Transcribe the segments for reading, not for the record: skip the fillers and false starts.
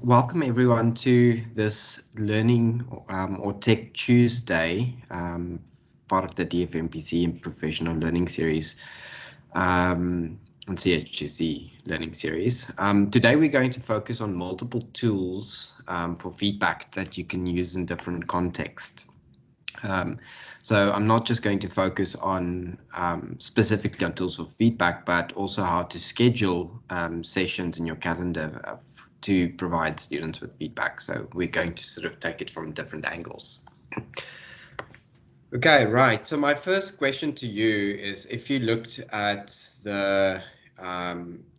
welcome everyone to this Learning or Tech Tuesday, part of the DFMPC and Professional Learning Series, and CHSE Learning Series. Today we're going to focus on multiple tools for feedback that you can use in different contexts. So I'm not just going to focus on specifically on tools for feedback, but also how to schedule sessions in your calendar to provide students with feedback. So we're going to sort of take it from different angles. Okay, right. So my first question to you is, if you looked at the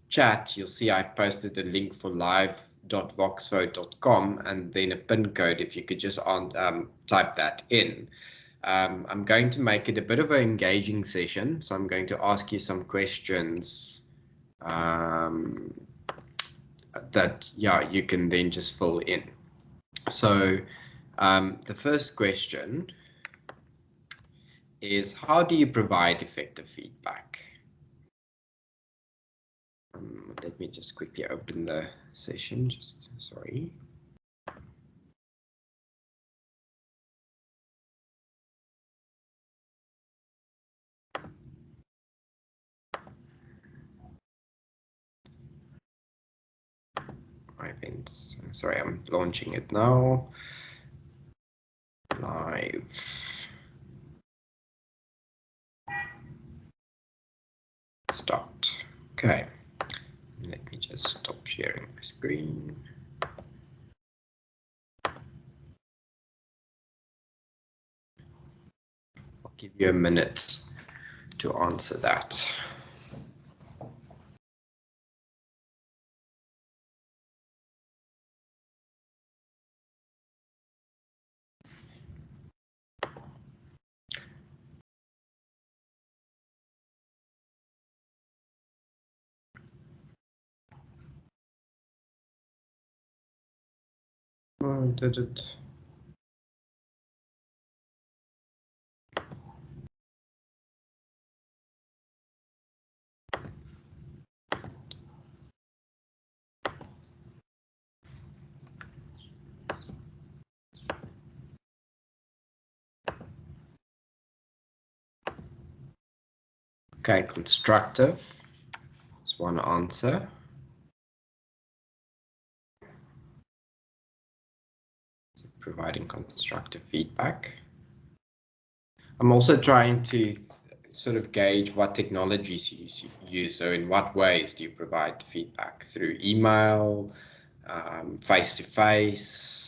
chat, you'll see I posted a link for live.voxvote.com and then a pin code if you could just type that in. I'm going to make it a bit of an engaging session, so I'm going to ask you some questions that you can then just fill in. So the first question is, how do you provide effective feedback? Let me just quickly open the session, sorry. Events. Sorry, I'm launching it now. Live. Start. Okay. Let me just stop sharing my screen. I'll give you a minute to answer that. Oh, did it? Okay, constructive is one answer. So providing constructive feedback. I'm also trying to sort of gauge what technologies you use. So in what ways do you provide feedback? Through email, face-to-face?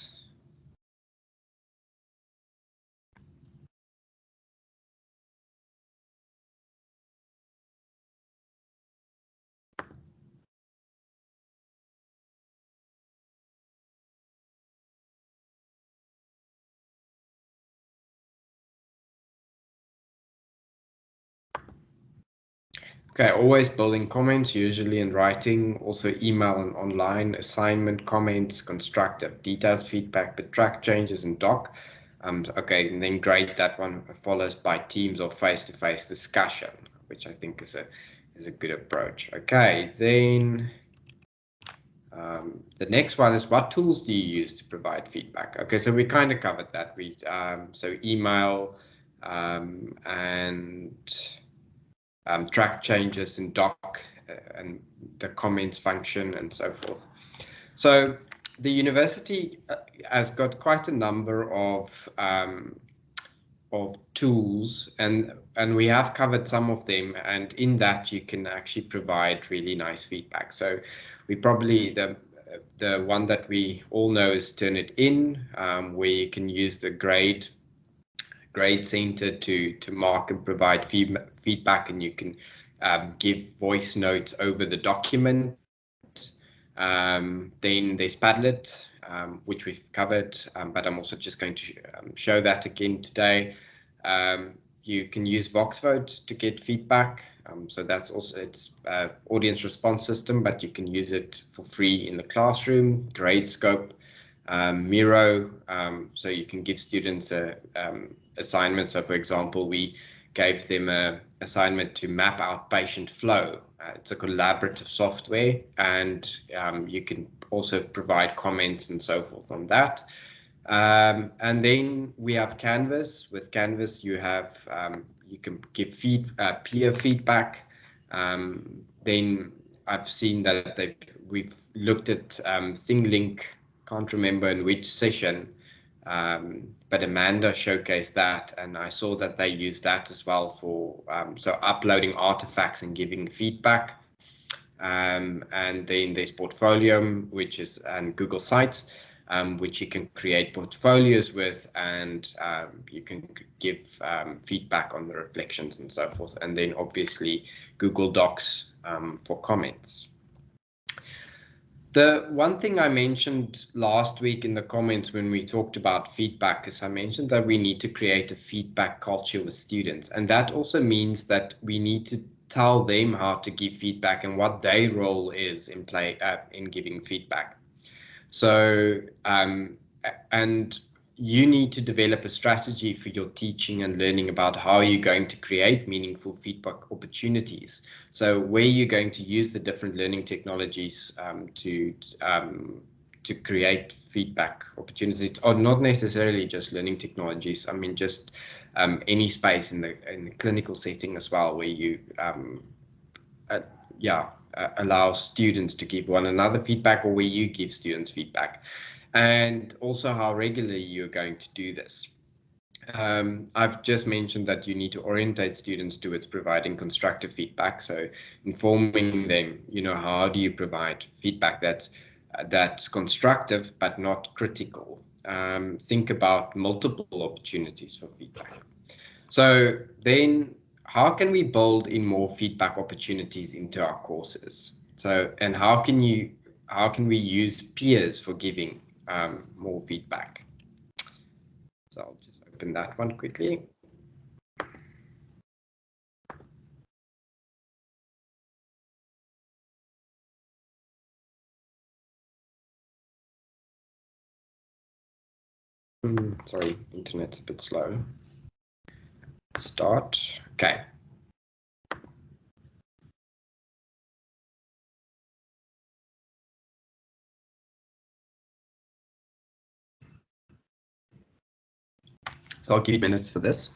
Okay, always building comments, usually in writing, also email and online, assignment, comments, constructive, detailed feedback, but track changes in doc. Okay, and then grade that one follows by Teams or face-to-face discussion, which I think is a good approach. Okay, then the next one is, what tools do you use to provide feedback? Okay, so we kind of covered that. So email and track changes in doc and the comments function and so forth. So the university has got quite a number of tools, and we have covered some of them, and in that you can actually provide really nice feedback. So we probably, the one that we all know is Turnitin, where you can use the grade center to mark and provide feedback, and you can give voice notes over the document. Then there's Padlet, which we've covered, but I'm also just going to show that again today. You can use VoxVote to get feedback. So that's also, it's audience response system, but you can use it for free in the classroom. Gradescope, Miro, so you can give students a assignment. So for example, we gave them an assignment to map out patient flow. It's a collaborative software, and you can also provide comments and so forth on that. And then we have Canvas. With Canvas, you have you can give peer feedback. Then I've seen that we've looked at ThingLink. Can't remember in which session, but Amanda showcased that, and I saw that they use that as well for so uploading artifacts and giving feedback. And then there's Portfolio, which is and Google Sites, which you can create portfolios with, and you can give feedback on the reflections and so forth. And then obviously Google Docs for comments. The one thing I mentioned last week in the comments when we talked about feedback is I mentioned that we need to create a feedback culture with students. And that also means that we need to tell them how to give feedback and what their role is in giving feedback. So, and you need to develop a strategy for your teaching and learning about how you're going to create meaningful feedback opportunities. So where you're going to use the different learning technologies to create feedback opportunities, or not necessarily just learning technologies. I mean, just any space in the clinical setting as well, where you allow students to give one another feedback, or where you give students feedback, and also how regularly you're going to do this. I've just mentioned that you need to orientate students towards providing constructive feedback. So informing them, how do you provide feedback that's constructive but not critical? Think about multiple opportunities for feedback. So then how can we build in more feedback opportunities into our courses? So, and how can we use peers for giving more feedback? So I'll just open that one quickly. Sorry, internet's a bit slow. Start. Okay. So I'll give you minutes for this.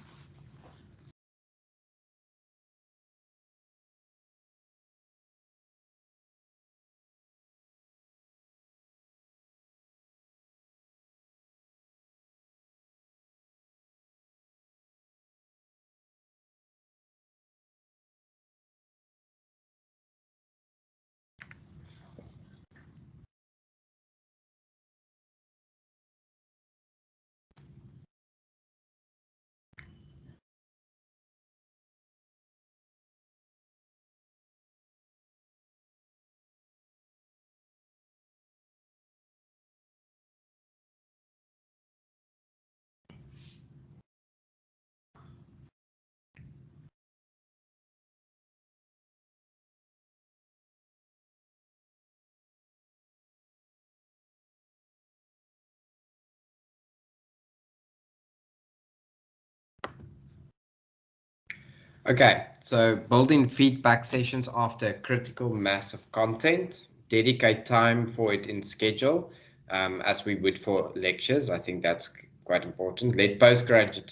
Okay, so building feedback sessions after a critical mass of content, dedicate time for it in schedule, as we would for lectures. I think that's quite important. Let postgraduate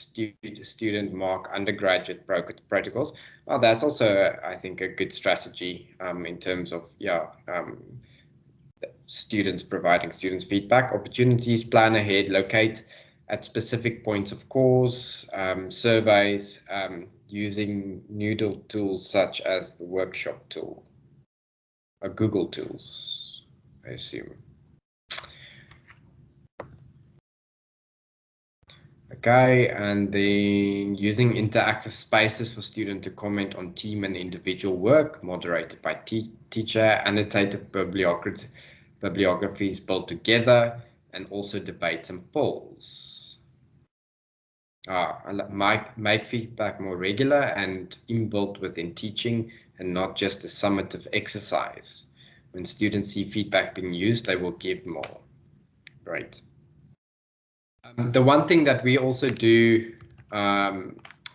student mark undergraduate protocols. Well, that's also, I think, a good strategy in terms of, students providing students feedback. Opportunities, plan ahead, locate at specific points of course, surveys, using Noodle tools such as the workshop tool, or Google tools, I assume. Okay, and then using interactive spaces for students to comment on team and individual work, moderated by teacher, annotated bibliographies built together, and also debates and polls. Make feedback more regular and inbuilt within teaching, and not just a summative exercise. When students see feedback being used, they will give more. Right. The one thing that we also do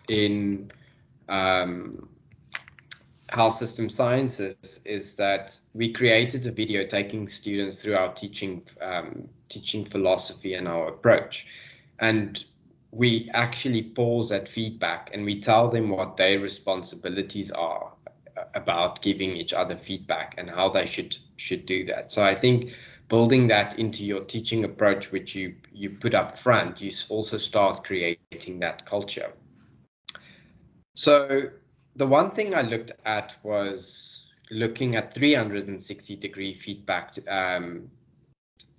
in health system sciences is that we created a video taking students through our teaching philosophy and our approach. And we actually pause at feedback and we tell them what their responsibilities are about giving each other feedback and how they should do that. So I think building that into your teaching approach, which you put up front, you also start creating that culture. So the one thing I looked at was looking at 360-degree feedback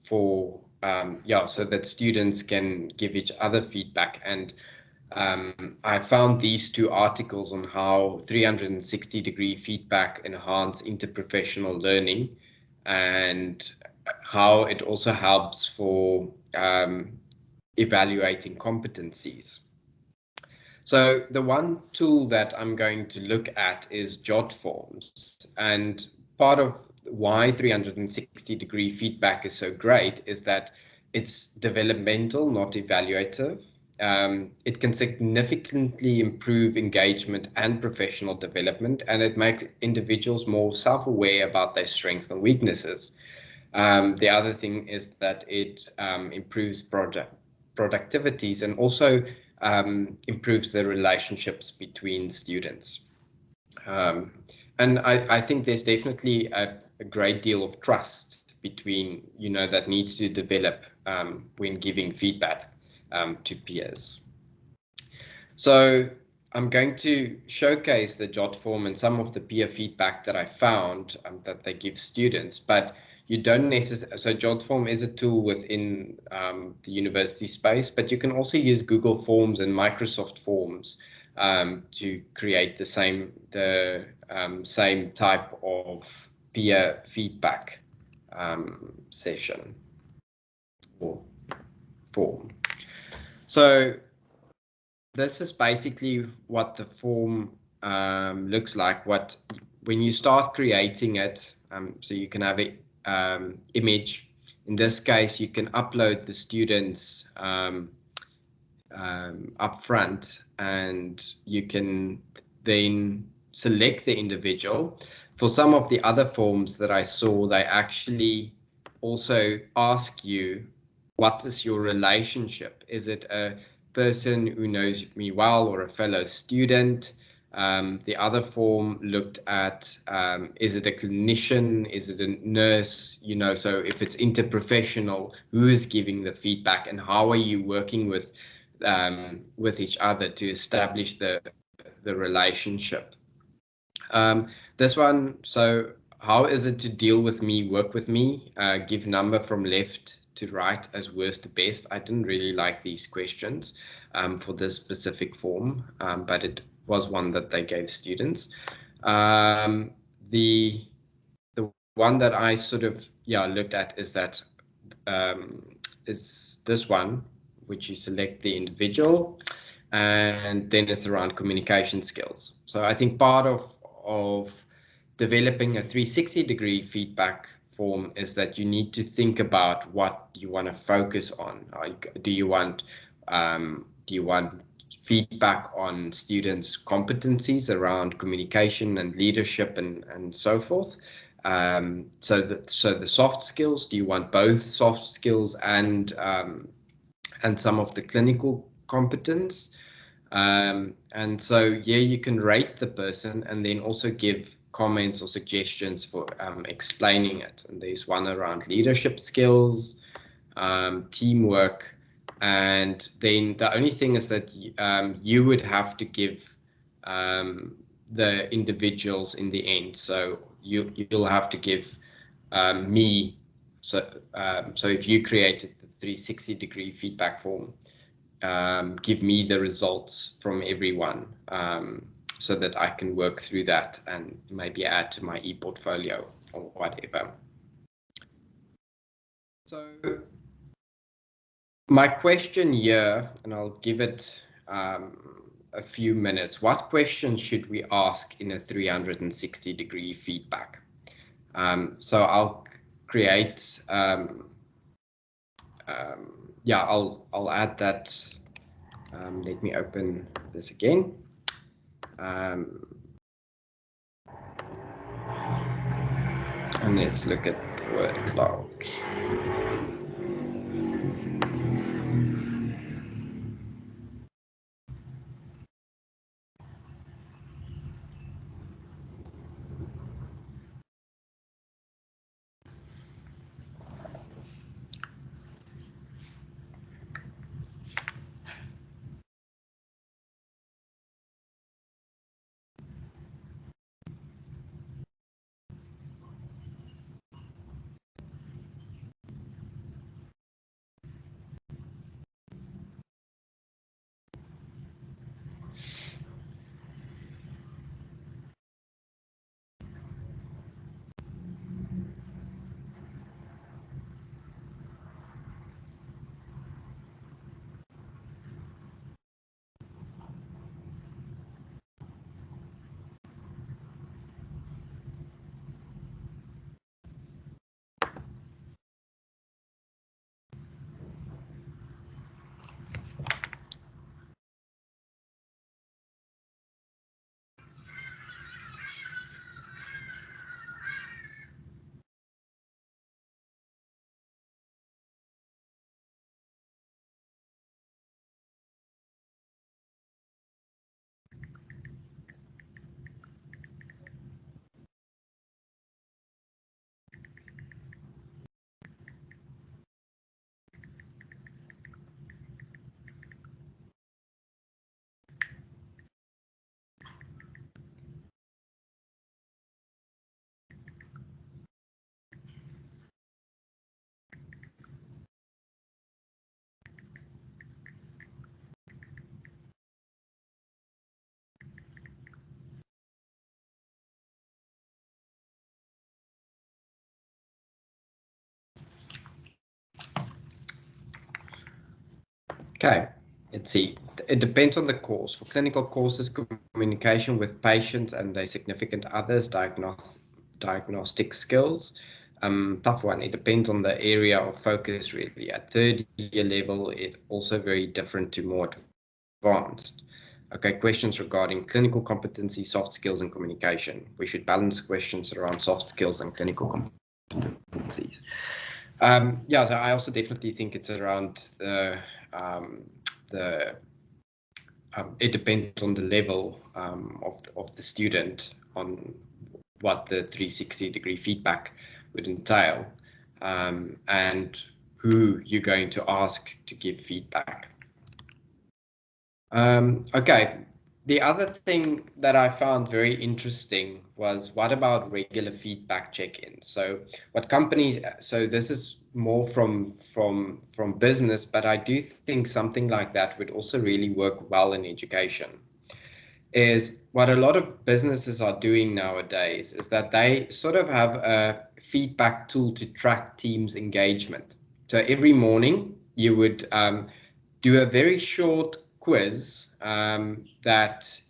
so that students can give each other feedback. And I found these two articles on how 360-degree feedback enhance interprofessional learning and how it also helps for evaluating competencies. So the one tool that I'm going to look at is jot forms, and part of why 360-degree feedback is so great is that it's developmental, not evaluative. It can significantly improve engagement and professional development, and it makes individuals more self-aware about their strengths and weaknesses. The other thing is that it improves productivities and also improves the relationships between students. And I think there's definitely a great deal of trust between, that needs to develop when giving feedback to peers. So I'm going to showcase the jot form and some of the peer feedback that I found that they give students, but you don't necessarily, so jot form is a tool within the university space, but you can also use Google Forms and Microsoft Forms to create the same type of peer feedback session or form. So this is basically what the form looks like. When you start creating it, so you can have it image. In this case, you can upload the students up front, and you can then select the individual. For some of the other forms that I saw, they actually also ask you, what is your relationship? Is it a person who knows me well or a fellow student? The other form looked at, is it a clinician? Is it a nurse? So if it's interprofessional, who is giving the feedback and how are you working with each other to establish the relationship? This one, so how is it to deal with me, work with me, give number from left to right as worst to best? I didn't really like these questions for this specific form, but it was one that they gave students. The one that I sort of looked at is that is this one, which you select the individual, and then it's around communication skills. So I think part of developing a 360-degree feedback form is that you need to think about what you want to focus on. Do you want feedback on students' competencies around communication and leadership and so forth? So the soft skills, do you want both soft skills and some of the clinical competence? And so you can rate the person and then also give comments or suggestions for explaining it. And there's one around leadership skills, teamwork, and then the only thing is that you would have to give the individuals in the end. So you'll have to give me. So if you created the 360-degree feedback form, give me the results from everyone so that I can work through that and maybe add to my e-portfolio or whatever. So my question here, and I'll give it a few minutes. What questions should we ask in a 360-degree feedback? So I'll create, I'll add that. Let me open this again. And let's look at the word cloud. Okay, let's see. It depends on the course. For clinical courses, communication with patients and their significant others, diagnostic skills. Tough one. It depends on the area of focus, really. At third year level, it's also very different to more advanced. Okay, questions regarding clinical competency, soft skills, and communication. We should balance questions around soft skills and clinical competencies. Yeah, so I also definitely think it's around it depends on the level of the student on what the 360-degree feedback would entail, and who you're going to ask to give feedback. Okay, the other thing that I found very interesting was, what about regular feedback check-ins? So what companies, so this is more from business, but I do think something like that would also really work well in education. Is what a lot of businesses are doing nowadays is that they sort of have a feedback tool to track teams' engagement. So every morning you would do a very short quiz that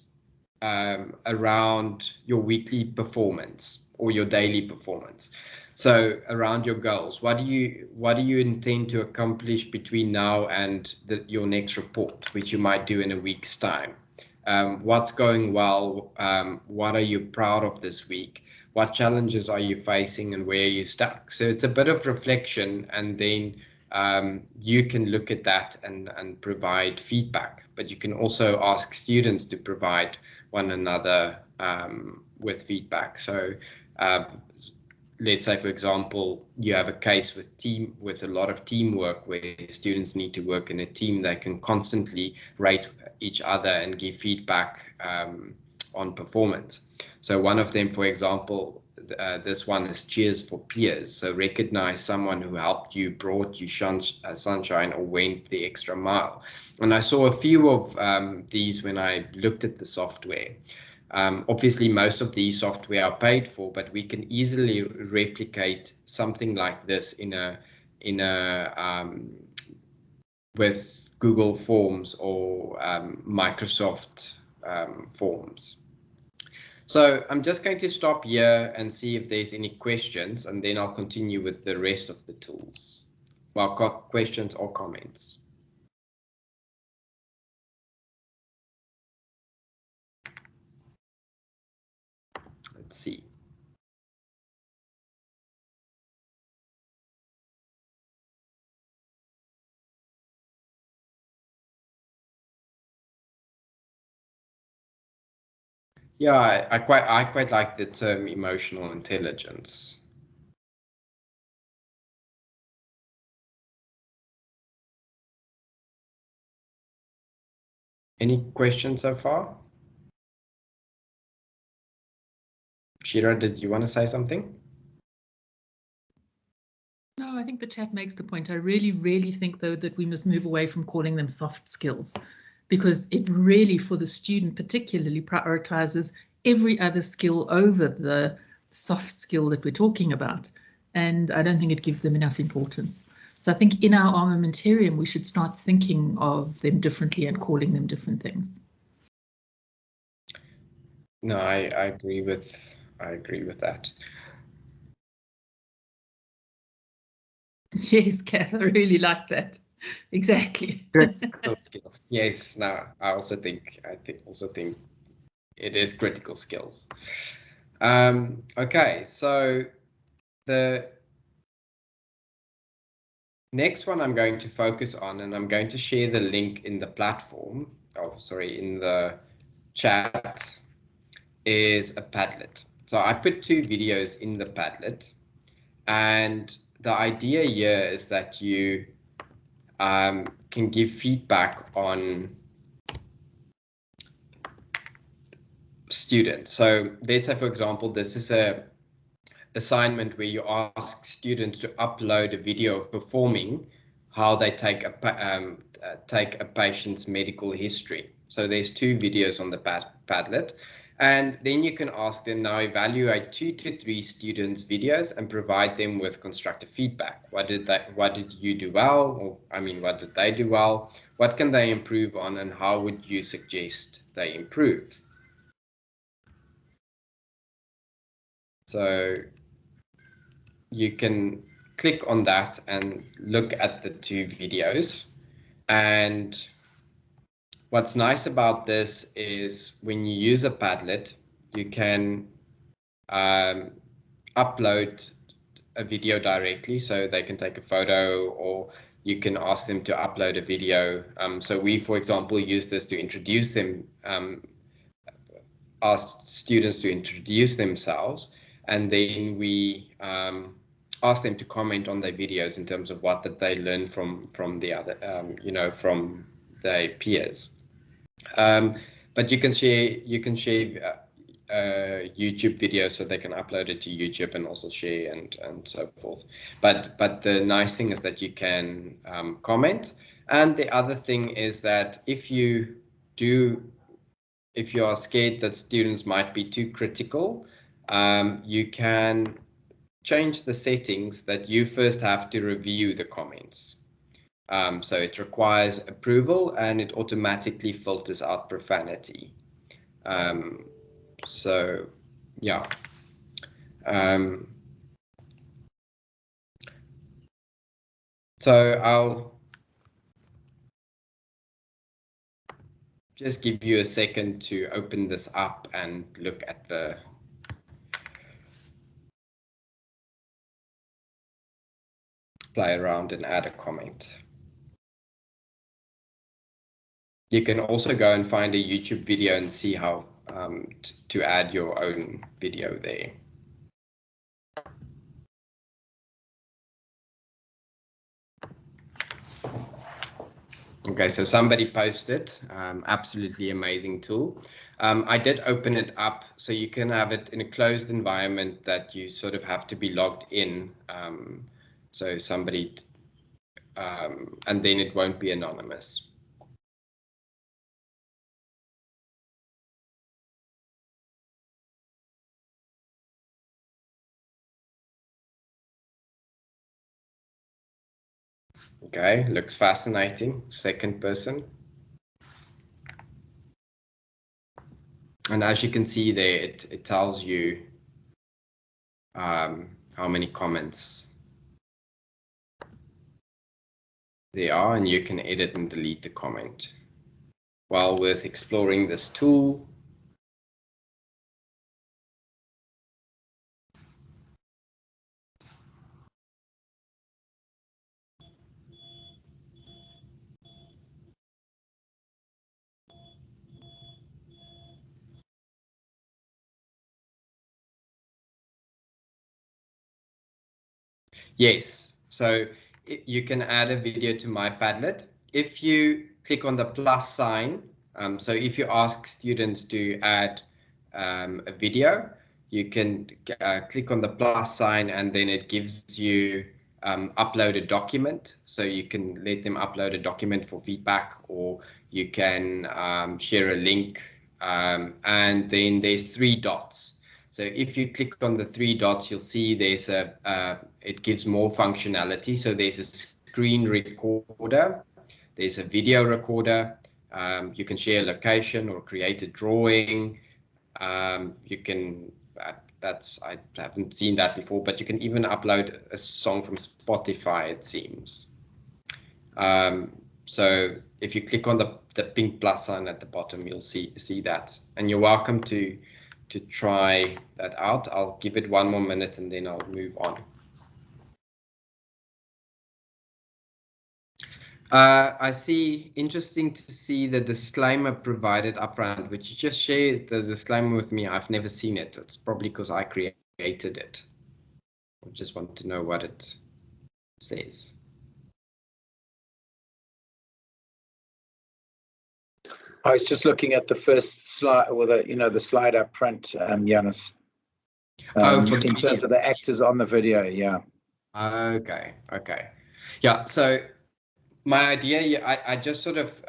around your weekly performance or your daily performance. So around your goals, what do you intend to accomplish between now and your next report, which you might do in a week's time? What's going well? What are you proud of this week? What challenges are you facing and where are you stuck? So it's a bit of reflection, and then you can look at that and provide feedback. But you can also ask students to provide one another with feedback. So let's say, for example, you have a case with a lot of teamwork where students need to work in a team. They can constantly rate each other and give feedback on performance. So one of them, for example, this one is cheers for peers. So recognize someone who helped you, brought you sunshine, or went the extra mile. And I saw a few of these when I looked at the software. Obviously, most of these software are paid for, but we can easily replicate something like this with Google Forms or Microsoft Forms. So I'm just going to stop here and see if there's any questions, and then I'll continue with the rest of the tools. Well, got questions or comments? see. Yeah, I quite like the term emotional intelligence. Any questions so far? Shira, did you want to say something? No, I think the chat makes the point. I really, really think, though, that we must move away from calling them soft skills, because it really, for the student particularly, prioritizes every other skill over the soft skill that we're talking about. And I don't think it gives them enough importance. So I think in our armamentarium, we should start thinking of them differently and calling them different things. No, I agree with that. Yes, Kath, I really like that. Exactly. Critical skills. Yes, no, I think it is critical skills. Okay, so the next one I'm going to focus on, and I'm going to share the link in the platform, in the chat, is a Padlet. So I put 2 videos in the Padlet, and the idea here is that you can give feedback on students. So let's say, for example, this is a assignment where you ask students to upload a video of performing how they take a patient's medical history. So there's 2 videos on the Padlet, and then you can ask them, now evaluate 2 to 3 students' videos and provide them with constructive feedback. What did you do well? Or, I mean, what did they do well? What can they improve on, and how would you suggest they improve? So you can click on that and look at the 2 videos. And what's nice about this is when you use a Padlet, you can upload a video directly, so they can take a photo, or you can ask them to upload a video. So we, for example, use this to introduce them, ask students to introduce themselves, and then we ask them to comment on their videos in terms of what that they learn from the other, from their peers. But you can share YouTube videos, so they can upload it to YouTube and also share and so forth. But the nice thing is that you can comment. And the other thing is that if you are scared that students might be too critical, you can change the settings that you first have to review the comments. So it requires approval, and it automatically filters out profanity. So yeah. So I'll just give you a second to open this up and look at the play around and add a comment. You can also go and find a YouTube video and see how to add your own video there. Okay, so somebody posted, absolutely amazing tool. I did open it up, so you can have it in a closed environment that you sort of have to be logged in. So somebody, and then it won't be anonymous. Okay, looks fascinating. Second person. And as you can see there, it tells you how many comments there are, and you can edit and delete the comment. Well worth exploring this tool. Yes, so you can add a video to my Padlet. If you click on the plus sign, so if you ask students to add a video, you can click on the plus sign and then it gives you upload a document. So you can let them upload a document for feedback, or you can share a link, and then there's 3 dots. So if you click on the 3 dots, you'll see there's it gives more functionality. So there's a screen recorder, there's a video recorder, you can share a location or create a drawing. You can, I haven't seen that before, but you can even upload a song from Spotify, it seems. So if you click on the pink plus sign at the bottom, you'll see that, and you're welcome to try that out. I'll give it 1 more minute and then I'll move on. I see, interesting to see the disclaimer provided upfront. Would you just share the disclaimer with me? I've never seen it. It's probably because I created it. I just want to know what it says. I was just looking at the first slide, or the slide up front, Janus. In terms of the actors on the video, yeah. Okay. Yeah, so my idea, I just sort of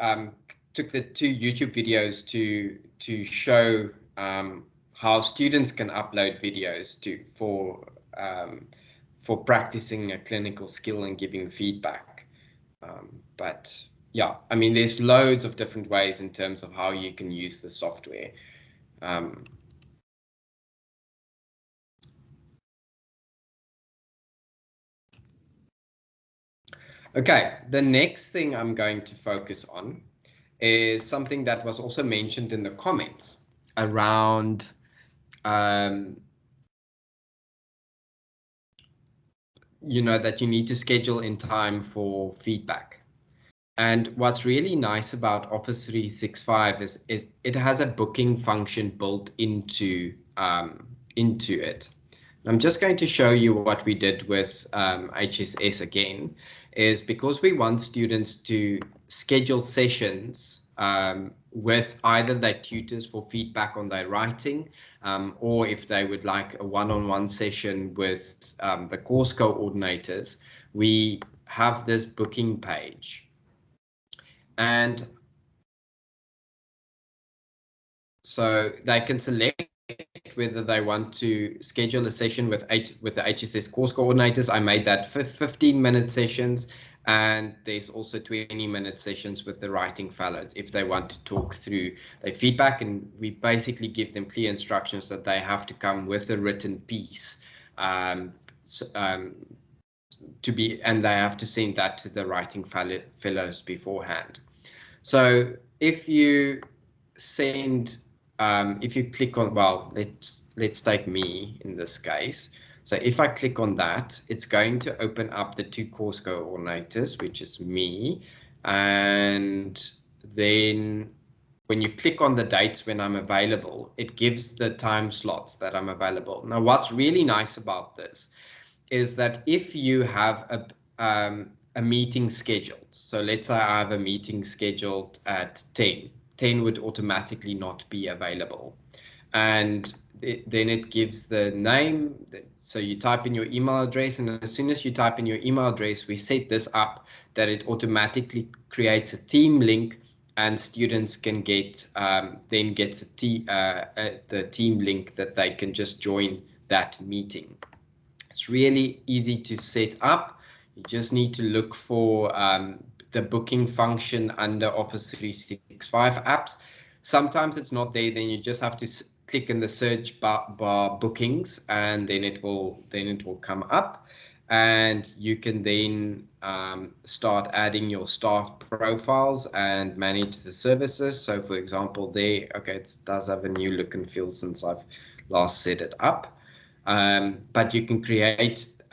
took the 2 YouTube videos to show how students can upload videos for practicing a clinical skill and giving feedback. But yeah, I mean, there's loads of different ways in terms of how you can use the software. Okay, the next thing I'm going to focus on is something that was also mentioned in the comments around that you need to schedule in time for feedback. And what's really nice about Office 365 is it has a booking function built into it. I'm just going to show you what we did with HSS again, is because we want students to schedule sessions with either their tutors for feedback on their writing, or if they would like a one-on-one session with the course coordinators, we have this booking page. And so they can select whether they want to schedule a session with the HSS course coordinators. I made that 15-minute sessions, and there's also 20-minute sessions with the writing fellows if they want to talk through their feedback, and we basically give them clear instructions that they have to come with a written piece and they have to send that to the writing fellows beforehand. So if you send if you click on, well, let's take me in this case. So if I click on that, it's going to open up the 2 course coordinators, which is me. And then when you click on the dates when I'm available, it gives the time slots that I'm available. Now, what's really nice about this is that if you have a meeting scheduled, so let's say I have a meeting scheduled at 10 would automatically not be available, and then it gives the name. So you type in your email address, and as soon as you type in your email address, we set this up that it automatically creates a team link, and students can get then gets the team link that they can just join that meeting. It's really easy to set up. You just need to look for the booking function under Office 365 apps. Sometimes it's not there, then you just have to click in the search bar bookings, and then it will come up, and you can then start adding your staff profiles and manage the services. So for example, there, okay, it does have a new look and feel since I've last set it up. But you can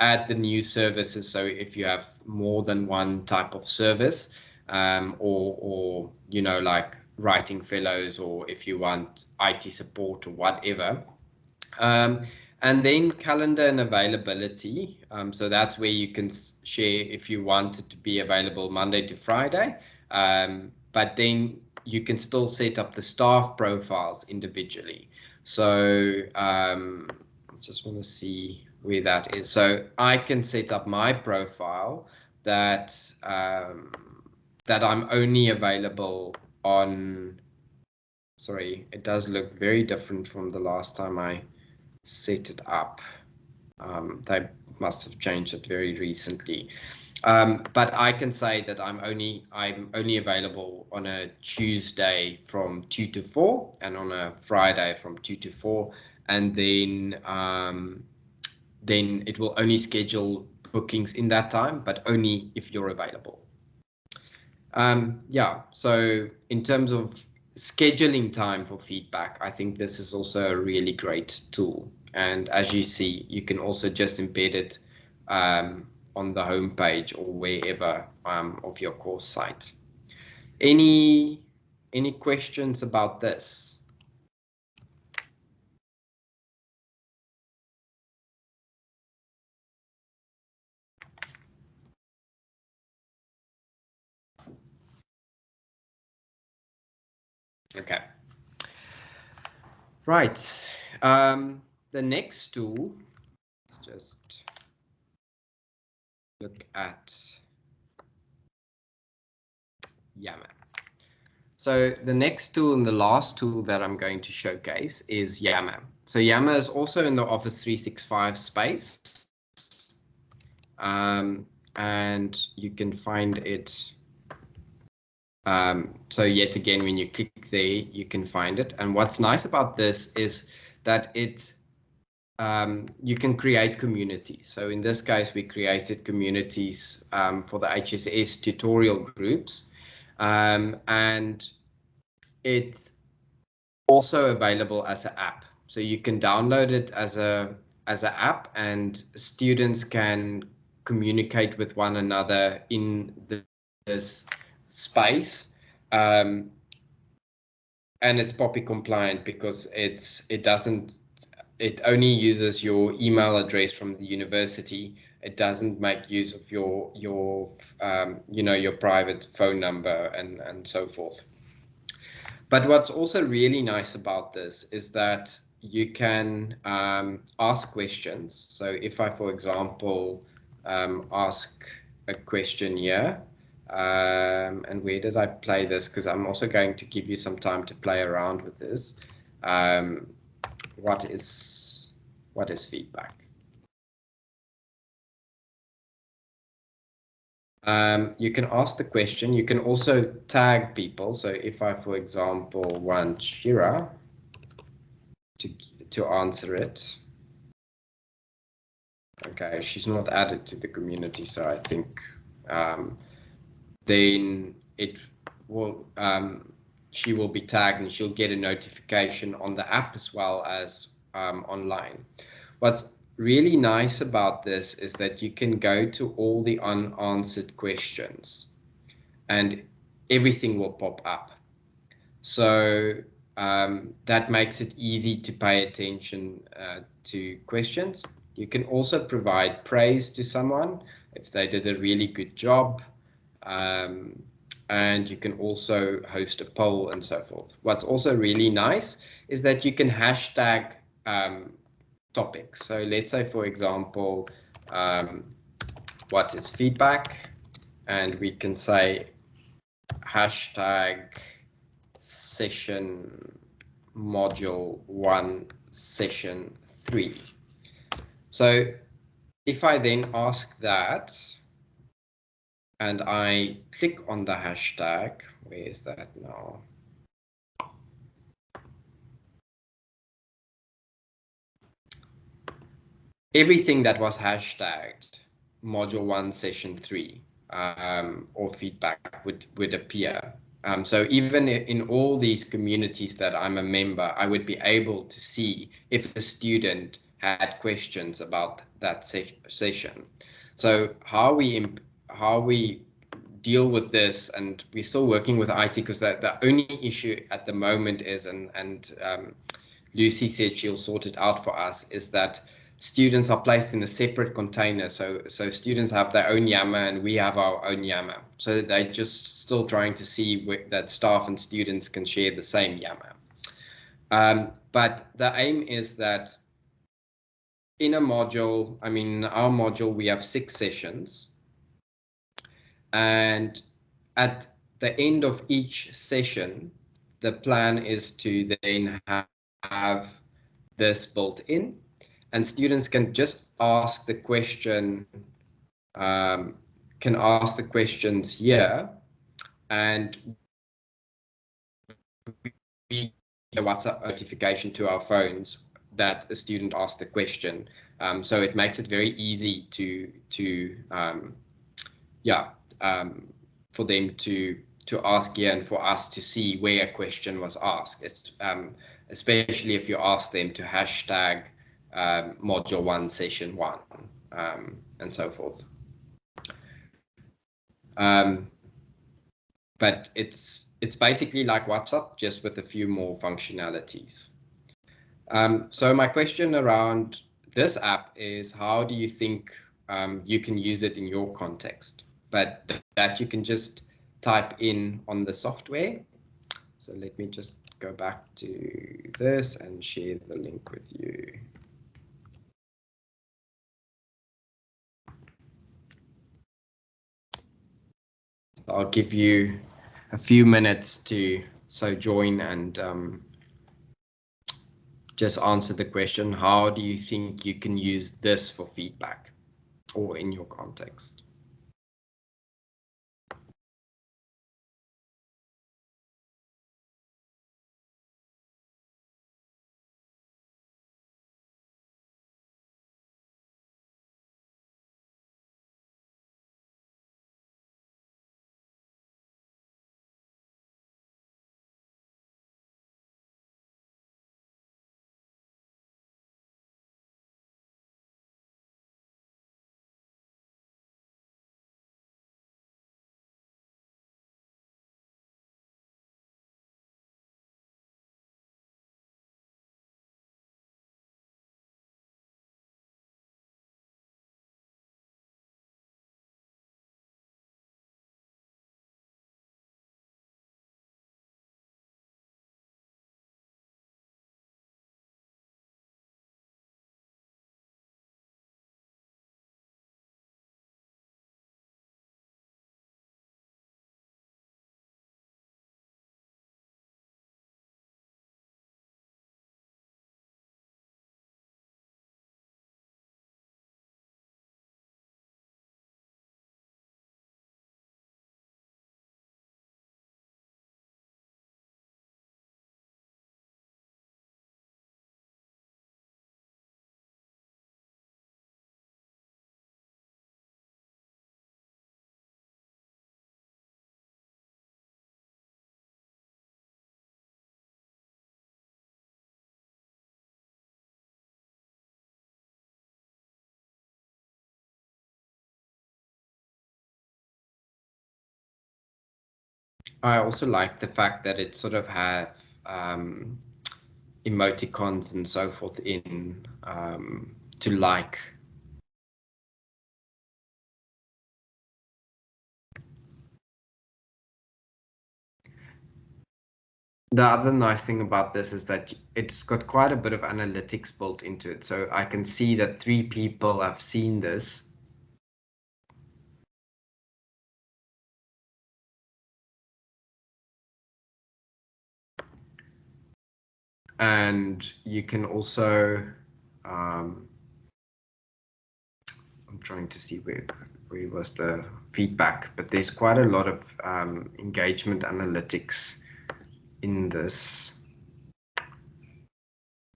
add the new services. So if you have more than one type of service, or like writing fellows, or if you want IT support or whatever. And then calendar and availability. So that's where you can share if you want it to be available Monday to Friday. But then you can still set up the staff profiles individually. So I just want to see where that is. So I can set up my profile that that I'm only available on. Sorry, it does look very different from the last time I set it up. They must have changed it very recently. But I can say that I'm only available on a Tuesday from 2 to 4 and on a Friday from 2 to 4, and then it will only schedule bookings in that time, but only if you're available. Yeah, so in terms of scheduling time for feedback, I think this is also a really great tool. And as you see, you can also just embed it on the home page or wherever of your course site. Any questions about this? Okay. Right. The next tool, let's just look at Yammer. So the next tool and the last tool that I'm going to showcase is Yammer. So Yammer is also in the Office 365 space. And you can find it. So yet again, when you click there, you can find it. And what's nice about this is that you can create communities. So in this case, we created communities for the HSS tutorial groups. And it's also available as an app. So you can download it as an app, and students can communicate with one another in this space. And it's POPI compliant because it only uses your email address from the university. It doesn't make use of your private phone number and so forth. But what's also really nice about this is that you can ask questions. So if I, for example, ask a question here, and where did I play this? Because I'm also going to give you some time to play around with this. What is feedback? You can ask the question. You can also tag people. So if I, for example, want Shira to answer it. Okay, she's not added to the community, so I think then it will she will be tagged and she'll get a notification on the app as well as online. What's really nice about this is that you can go to all the unanswered questions and everything will pop up. So that makes it easy to pay attention to questions. You can also provide praise to someone if they did a really good job. And you can also host a poll and so forth. What's also really nice is that you can hashtag topics. So let's say, for example, what is feedback? And we can say hashtag session module 1 session 3. So if I then ask that and I click on the hashtag, where is that now? Everything that was hashtagged module 1 session 3 or feedback would appear. So even in all these communities that I'm a member, I would be able to see if a student had questions about that session. So how we deal with this, and we're still working with IT because the only issue at the moment is, and Lucy said she'll sort it out for us, is that students are placed in a separate container. So students have their own Yammer and we have our own Yammer. So they're just still trying to see that staff and students can share the same Yammer. But the aim is that in a module, I mean, in our module, we have 6 sessions. And at the end of each session, the plan is to then have this built in. And students can just ask the question, can ask the questions here, and we get a WhatsApp notification to our phones that a student asked a question. So it makes it very easy for them to ask here and for us to see where a question was asked. It's especially if you ask them to hashtag module 1 session 1 and so forth. But it's basically like WhatsApp, just with a few more functionalities. So my question around this app is, how do you think you can use it in your context? But that you can just type in on the software. So let me just go back to this and share the link with you. I'll give you a few minutes to join and just answer the question, how do you think you can use this for feedback or in your context? I also like the fact that it sort of have emoticons and so forth in to like. The other nice thing about this is that it's got quite a bit of analytics built into it. So I can see that 3 people have seen this. And you can also, I'm trying to see where was the feedback, but there's quite a lot of engagement analytics in this.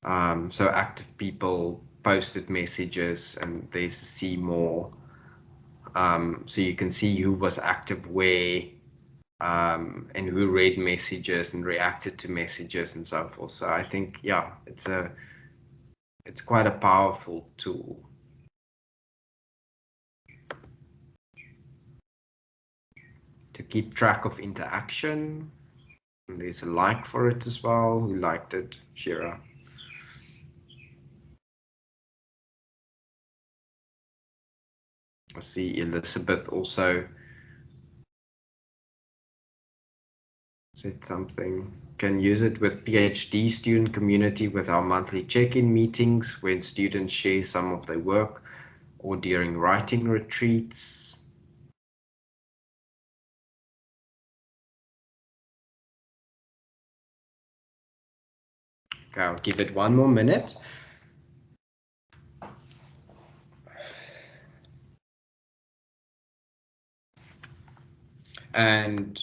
So active people posted messages, and there's see more. So you can see who was active where, and who read messages and reacted to messages and so forth. So I think, yeah, it's quite a powerful tool. To keep track of interaction. And there's a like for it as well. Who liked it? Shira. I see Elizabeth also said something. Can use it with PhD student community with our monthly check-in meetings when students share some of their work or during writing retreats. Okay, I'll give it one more minute. And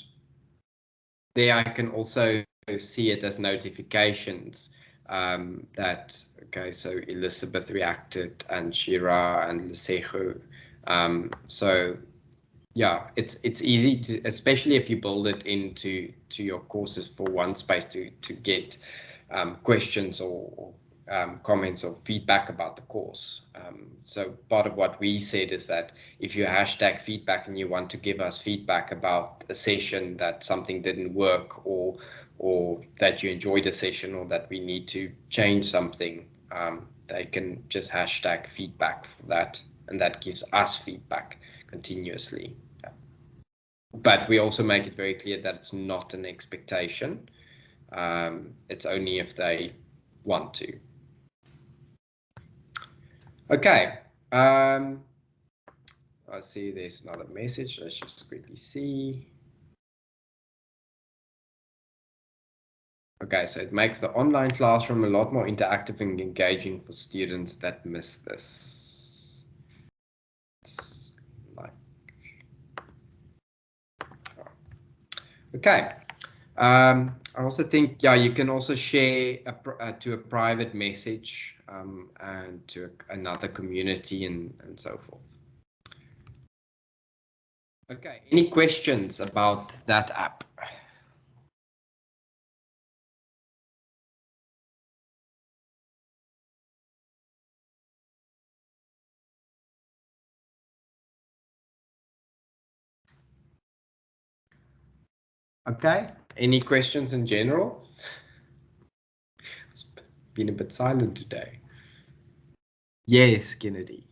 there I can also see it as notifications that, okay, so Elizabeth reacted and Shira and Lesego. So yeah, it's easy to, especially if you build it into your courses for one space to get questions or comments or feedback about the course. So part of what we said is that if you hashtag feedback and you want to give us feedback about a session that something didn't work or that you enjoyed a session or that we need to change something, they can just hashtag feedback for that, and that gives us feedback continuously. But we also make it very clear that it's not an expectation. It's only if they want to. Okay. I see there's another message. Let's just quickly see. Okay, so it makes the online classroom a lot more interactive and engaging for students that miss this. Okay. I also think, yeah, you can also share to a private message and to another community and so forth. Okay, any questions about that app? Okay, any questions in general? It's been a bit silent today. Yes, Kennedy.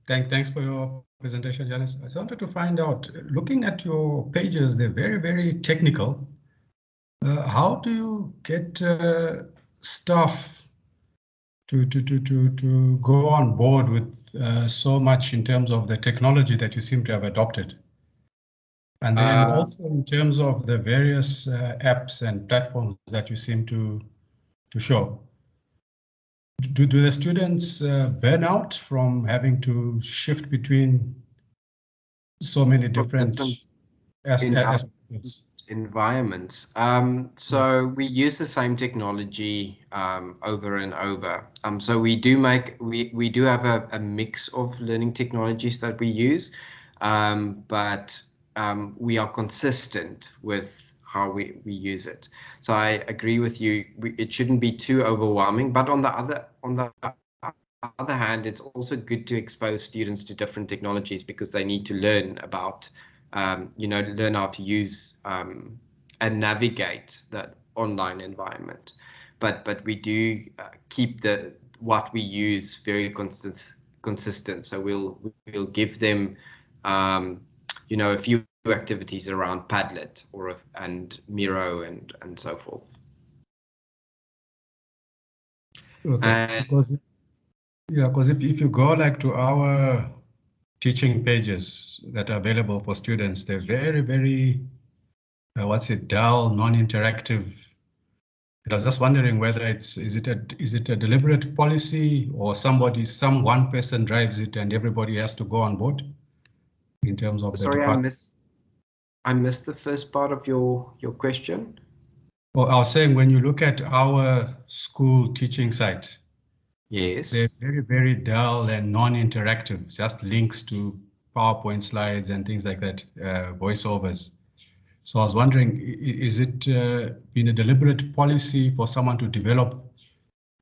Thanks for your presentation, Janice. I just wanted to find out, looking at your pages, they're very, very technical. How do you get staff to go on board with so much in terms of the technology that you seem to have adopted? And then also in terms of the various apps and platforms that you seem to show. Do the students burn out from having to shift between so many different environments? So yes, we use the same technology over and over. So we do have a mix of learning technologies that we use, but we are consistent with how we use it. So I agree with you. It shouldn't be too overwhelming, but on the other hand, it's also good to expose students to different technologies because they need to learn about, learn how to use and navigate that online environment. But we do keep what we use very consistent. So we'll give them, a few activities around Padlet and Miro and so forth. Okay. Because if you go like to our teaching pages that are available for students, they're very, very, dull, non-interactive. I was just wondering whether is it a deliberate policy or some one person drives it and everybody has to go on board in terms of the department. I missed the first part of your question. Well, I was saying when you look at our school teaching site, yes, they're very, very dull and non-interactive, just links to PowerPoint slides and things like that, voiceovers. So I was wondering, is it been a deliberate policy for someone to develop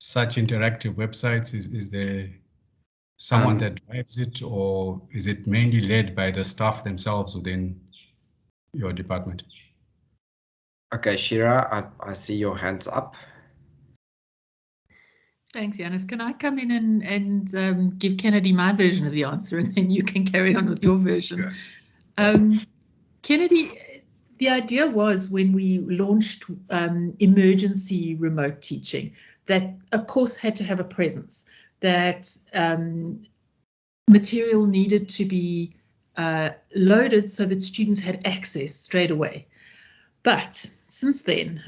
such interactive websites? Is there someone that drives it, or is it mainly led by the staff themselves within your department? Okay, Shira, I see your hands up. Thanks, Yanis. Can I come in and give Kennedy my version of the answer, and then you can carry on with your version? Kennedy, the idea was when we launched emergency remote teaching that a course had to have a presence, that material needed to be loaded so that students had access straight away. But since then,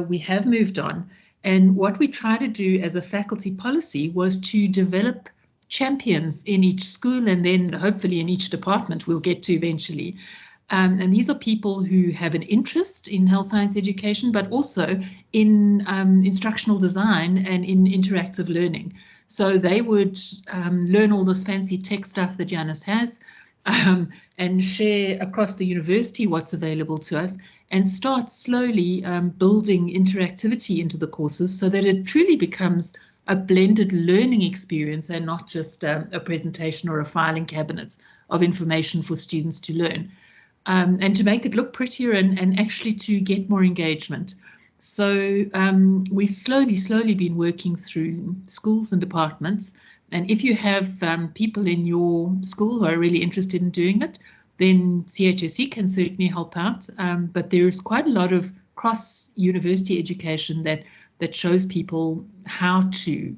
we have moved on. And what we try to do as a faculty policy was to develop champions in each school and then hopefully in each department we'll get to eventually. And these are people who have an interest in health science education, but also in instructional design and in interactive learning. So they would learn all this fancy tech stuff that Yanis has and share across the university what's available to us and start slowly building interactivity into the courses so that it truly becomes a blended learning experience and not just a presentation or a filing cabinet of information for students to learn. And to make it look prettier and actually to get more engagement. So we've slowly been working through schools and departments. And if you have people in your school who are really interested in doing it, then CHSE can certainly help out. But there's quite a lot of cross-university education that shows people how to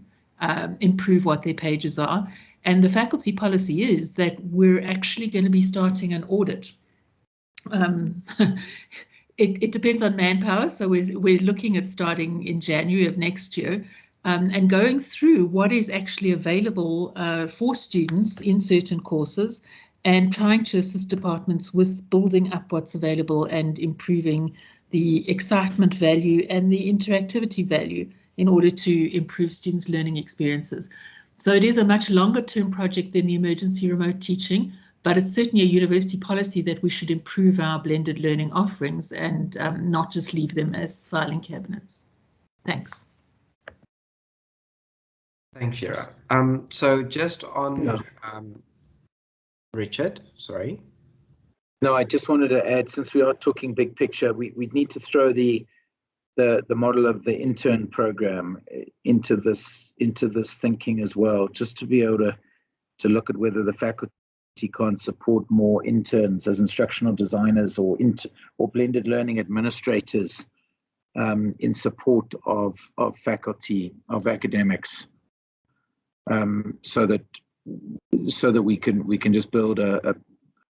improve what their pages are. And the faculty policy is that we're actually going to be starting an audit. It depends on manpower, so we're looking at starting in January of next year and going through what is actually available for students in certain courses and trying to assist departments with building up what's available and improving the excitement value and the interactivity value in order to improve students' learning experiences. So it is a much longer term project than the emergency remote teaching, but it's certainly a university policy that we should improve our blended learning offerings and not just leave them as filing cabinets. Thanks. Thanks, Shira. So just on Richard, sorry. No, I just wanted to add, since we are talking big picture, we need to throw the model of the intern program into this thinking as well, just to be able to look at whether the faculty can't support more interns as instructional designers or blended learning administrators in support of faculty, of academics, so that we can just build a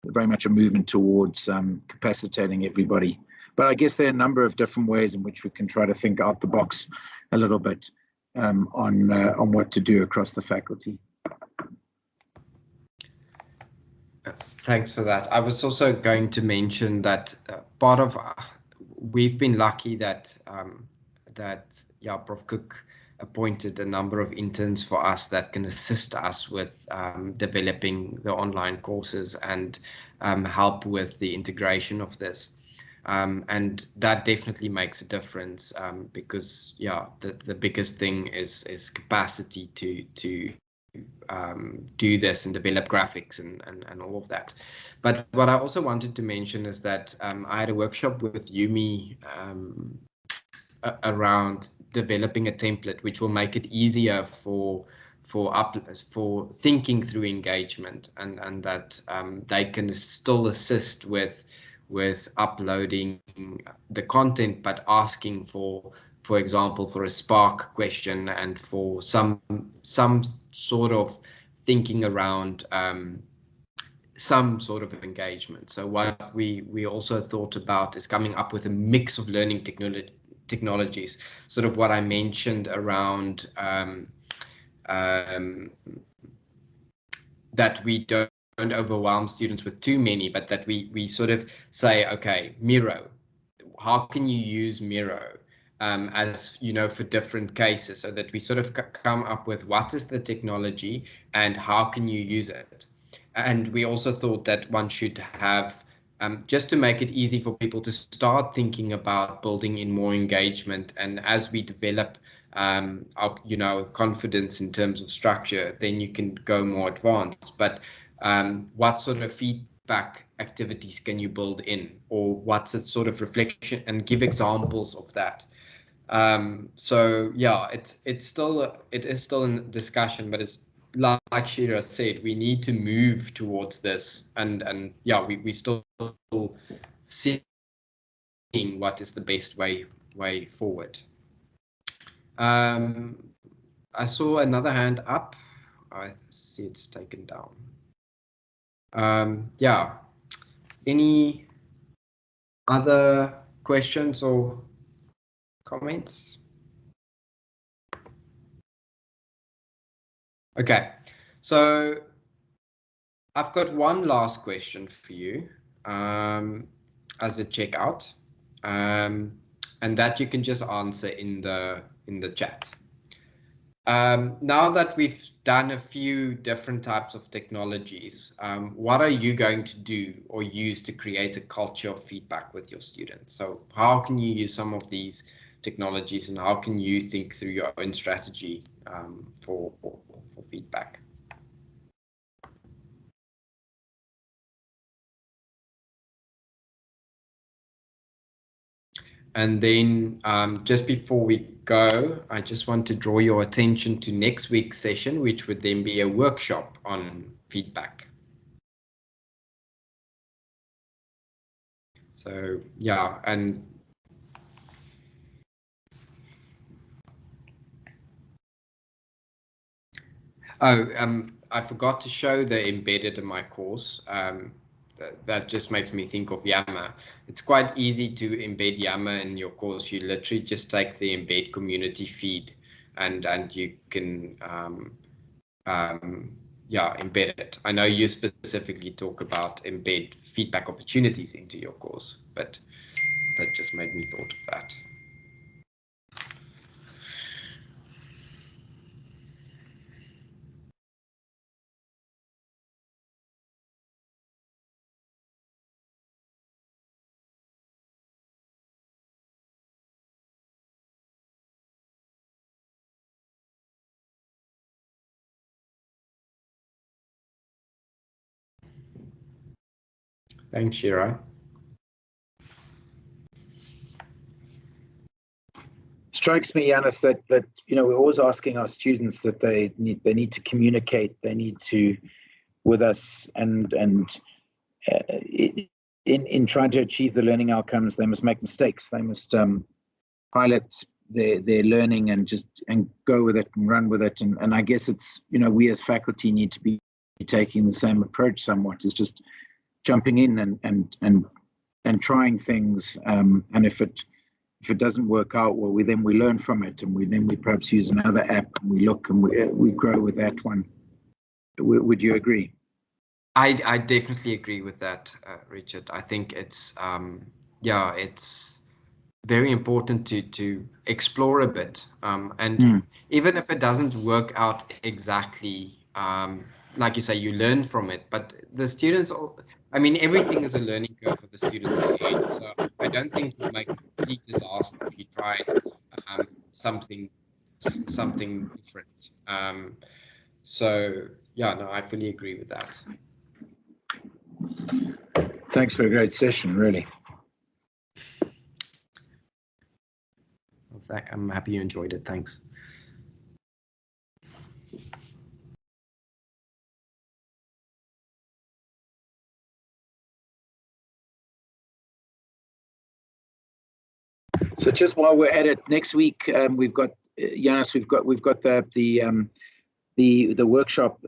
very much a movement towards capacitating everybody. But I guess there are a number of different ways in which we can try to think out the box a little bit on what to do across the faculty. Thanks for that. I was also going to mention that part of we've been lucky that Prof. Cook appointed a number of interns for us that can assist us with developing the online courses and help with the integration of this. And that definitely makes a difference because the biggest thing is capacity to do this and develop graphics and all of that. But what I also wanted to mention is that I had a workshop with Yumi around developing a template which will make it easier for thinking through engagement and that they can still assist with uploading the content, but asking for example, for a Spark question and for some sort of thinking around some sort of engagement. So what we also thought about is coming up with a mix of learning technologies, sort of what I mentioned around that we don't overwhelm students with too many, but that we sort of say, okay, Miro, how can you use Miro as for different cases, so that we sort of come up with what is the technology and how can you use it. And we also thought that one should have just to make it easy for people to start thinking about building in more engagement, and as we develop our confidence in terms of structure, then you can go more advanced. But what sort of feedback activities can you build in, or what's a sort of reflection, and give examples of that. So yeah, it is still in discussion, but it's like Shira said, we need to move towards this, and yeah, we still seeing what is the best way forward. I saw another hand up. I see it's taken down. Yeah. Any other questions or comments? Okay, so I've got one last question for you as a checkout, and that you can just answer in the chat. Now that we've done a few different types of technologies, what are you going to do or use to create a culture of feedback with your students? So how can you use some of these technologies, and how can you think through your own strategy for feedback? And then just before we go, I just want to draw your attention to next week's session, which would then be a workshop on feedback. So yeah, and I forgot to show the embedded in my course. That just makes me think of Yammer. It's quite easy to embed Yammer in your course. You literally just take the embed community feed and you can yeah, embed it. I know you specifically talk about embed feedback opportunities into your course, but that just made me thought of that. Thanks, Shira. Strikes me, Yanis, that we're always asking our students that they need to communicate, they need to with us, and in trying to achieve the learning outcomes, they must make mistakes. They must pilot their learning and go with it and run with it. And I guess it's we as faculty need to be taking the same approach somewhat. It's just jumping in and trying things, and if it doesn't work out, well, we learn from it, and we perhaps use another app, and we look and we grow with that one. Would you agree? I definitely agree with that, Richard. I think it's yeah, it's very important to explore a bit, and even if it doesn't work out exactly like you say, you learn from it. But the students, I mean, everything is a learning curve for the students ahead. So I don't think you make a complete disaster if you try something different. So yeah, no, I fully agree with that. Thanks for a great session, really. I'm happy you enjoyed it. Thanks. So just while we're at it, next week we've got Yanis. We've got the workshop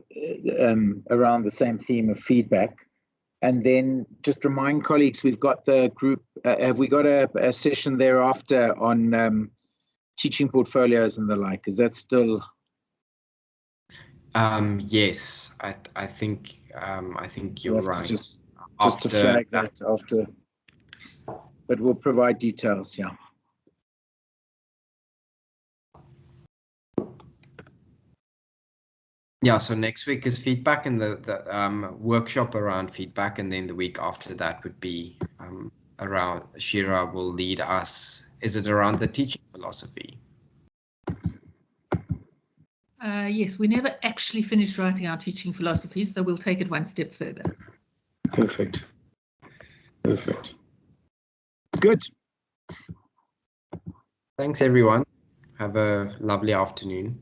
around the same theme of feedback, and then just remind colleagues we've got the group. Have we got a session thereafter on teaching portfolios and the like? Is that still? Yes, I think you're right. Just to flag that after, but we'll provide details. Yeah. Yeah, so next week is feedback, and the workshop around feedback, and then the week after that would be around, Shira will lead us. Is it around the teaching philosophy? Yes, we never actually finished writing our teaching philosophies, so we'll take it one step further. Perfect. Perfect. Good. Thanks, everyone. Have a lovely afternoon.